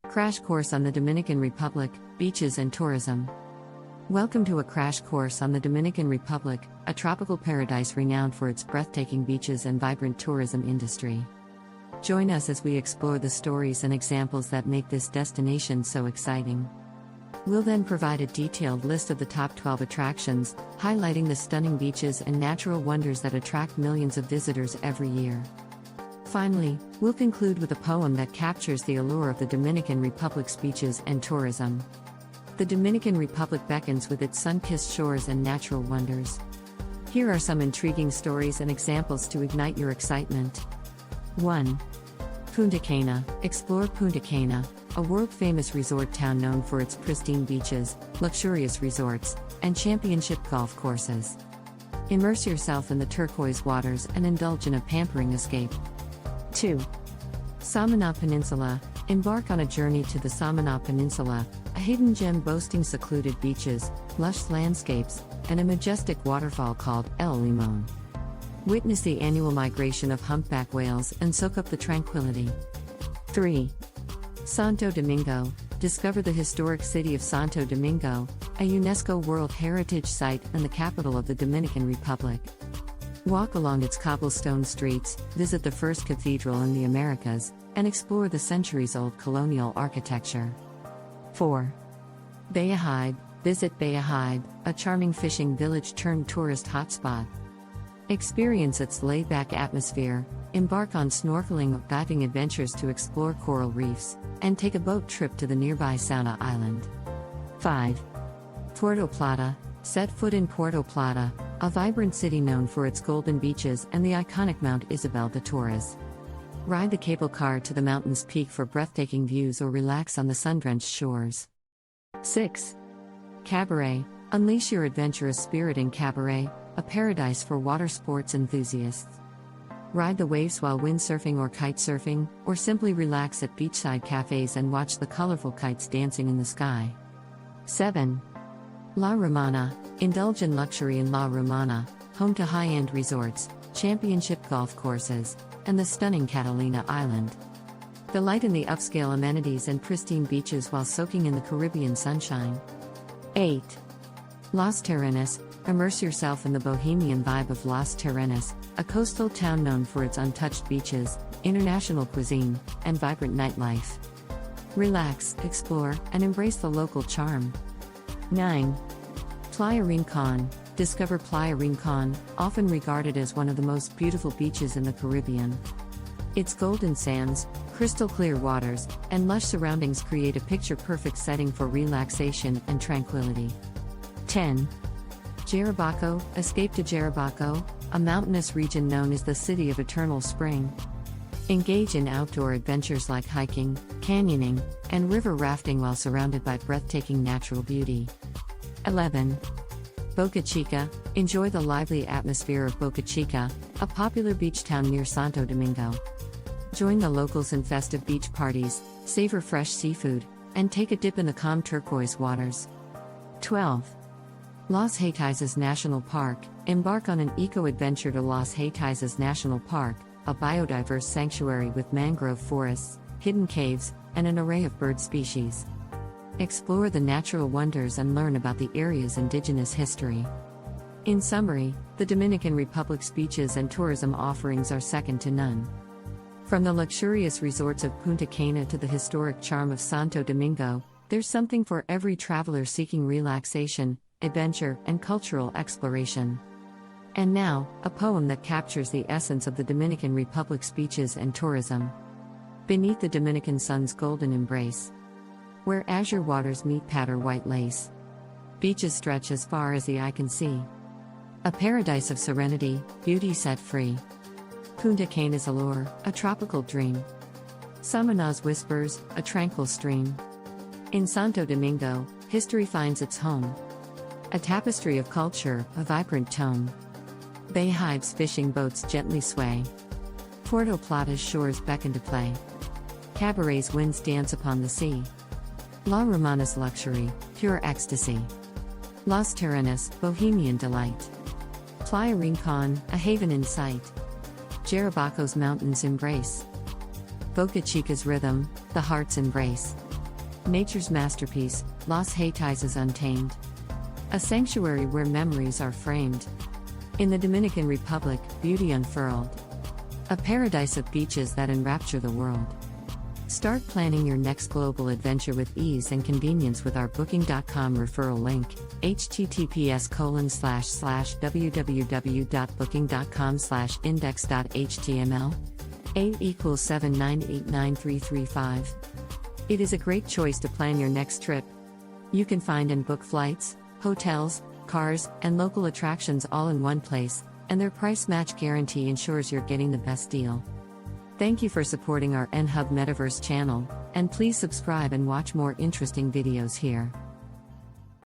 Crash course on the Dominican Republic, beaches and tourism. Welcome to a crash course on the Dominican Republic, a tropical paradise renowned for its breathtaking beaches and vibrant tourism industry. Join us as we explore the stories and examples that make this destination so exciting. We'll then provide a detailed list of the top 12 attractions, highlighting the stunning beaches and natural wonders that attract millions of visitors every year. Finally, we'll conclude with a poem that captures the allure of the Dominican Republic's beaches and tourism. The Dominican Republic beckons with its sun-kissed shores and natural wonders. Here are some intriguing stories and examples to ignite your excitement. 1. Punta Cana. Explore Punta Cana, a world-famous resort town known for its pristine beaches, luxurious resorts, and championship golf courses. Immerse yourself in the turquoise waters and indulge in a pampering escape. 2. Samana Peninsula. Embark on a journey to the Samana Peninsula, a hidden gem boasting secluded beaches, lush landscapes, and a majestic waterfall called El Limón. Witness the annual migration of humpback whales and soak up the tranquility. 3. Santo Domingo. Discover the historic city of Santo Domingo, a UNESCO World Heritage Site and the capital of the Dominican Republic. Walk along its cobblestone streets, visit the first cathedral in the Americas, and explore the centuries-old colonial architecture. 4. Bahia Hybe. Visit Bahia Hybe, a charming fishing village turned tourist hotspot. Experience its laid-back atmosphere, embark on snorkeling or diving adventures to explore coral reefs, and take a boat trip to the nearby Sauna Island. 5. Puerto Plata. Set foot in Puerto Plata, a vibrant city known for its golden beaches and the iconic Mount Isabel de Torres. Ride the cable car to the mountain's peak for breathtaking views or relax on the sun-drenched shores. 6. Cabaret. Unleash your adventurous spirit in Cabaret, a paradise for water sports enthusiasts. Ride the waves while windsurfing or kite surfing, or simply relax at beachside cafes and watch the colorful kites dancing in the sky. 7. La Romana. Indulge in luxury in La Romana, home to high-end resorts, championship golf courses, and the stunning Catalina Island. Delight in the upscale amenities and pristine beaches while soaking in the Caribbean sunshine. 8. Los Terrenos. Immerse yourself in the bohemian vibe of Los Terrenos, a coastal town known for its untouched beaches, international cuisine, and vibrant nightlife. Relax, explore, and embrace the local charm. 9. Playa Rincón. Discover Playa Rincón, often regarded as one of the most beautiful beaches in the Caribbean. Its golden sands, crystal-clear waters, and lush surroundings create a picture-perfect setting for relaxation and tranquility. 10. Jarabacoa. Escape to Jarabacoa, a mountainous region known as the City of Eternal Spring. Engage in outdoor adventures like hiking, canyoning, and river rafting while surrounded by breathtaking natural beauty. 11. Boca Chica. Enjoy the lively atmosphere of Boca Chica, a popular beach town near Santo Domingo. Join the locals in festive beach parties, savor fresh seafood, and take a dip in the calm turquoise waters. 12. Los Haitises National Park. Embark on an eco-adventure to Los Haitises National Park, a biodiverse sanctuary with mangrove forests, hidden caves, and an array of bird species. Explore the natural wonders and learn about the area's indigenous history. In summary, the Dominican Republic's beaches and tourism offerings are second to none. From the luxurious resorts of Punta Cana to the historic charm of Santo Domingo, there's something for every traveler seeking relaxation, adventure, and cultural exploration. And now, a poem that captures the essence of the Dominican Republic's beaches and tourism. Beneath the Dominican sun's golden embrace, where azure waters meet patter white lace, beaches stretch as far as the eye can see. A paradise of serenity, beauty set free. Punta Cana's allure, a tropical dream. Samana's whispers, a tranquil stream. In Santo Domingo, history finds its home. A tapestry of culture, a vibrant tone. Bahia Hybe's fishing boats gently sway. Puerto Plata's shores beckon to play. Cabaret's winds dance upon the sea. La Romana's luxury, pure ecstasy. Los Terrenos, bohemian delight. Playa Rincón, a haven in sight. Jarabacoa's mountains embrace. Boca Chica's rhythm, the heart's embrace. Nature's masterpiece, Los Haitises Untamed. A sanctuary where memories are framed. In the Dominican Republic, beauty unfurled. A paradise of beaches that enrapture the world. Start planning your next global adventure with ease and convenience with our Booking.com referral link, https://www.booking.com/index.html. 8 = 7989335. It is a great choice to plan your next trip. You can find and book flights, hotels, cars, and local attractions all in one place, and their price match guarantee ensures you're getting the best deal. Thank you for supporting our NHub Metaverse channel, and please subscribe and watch more interesting videos here.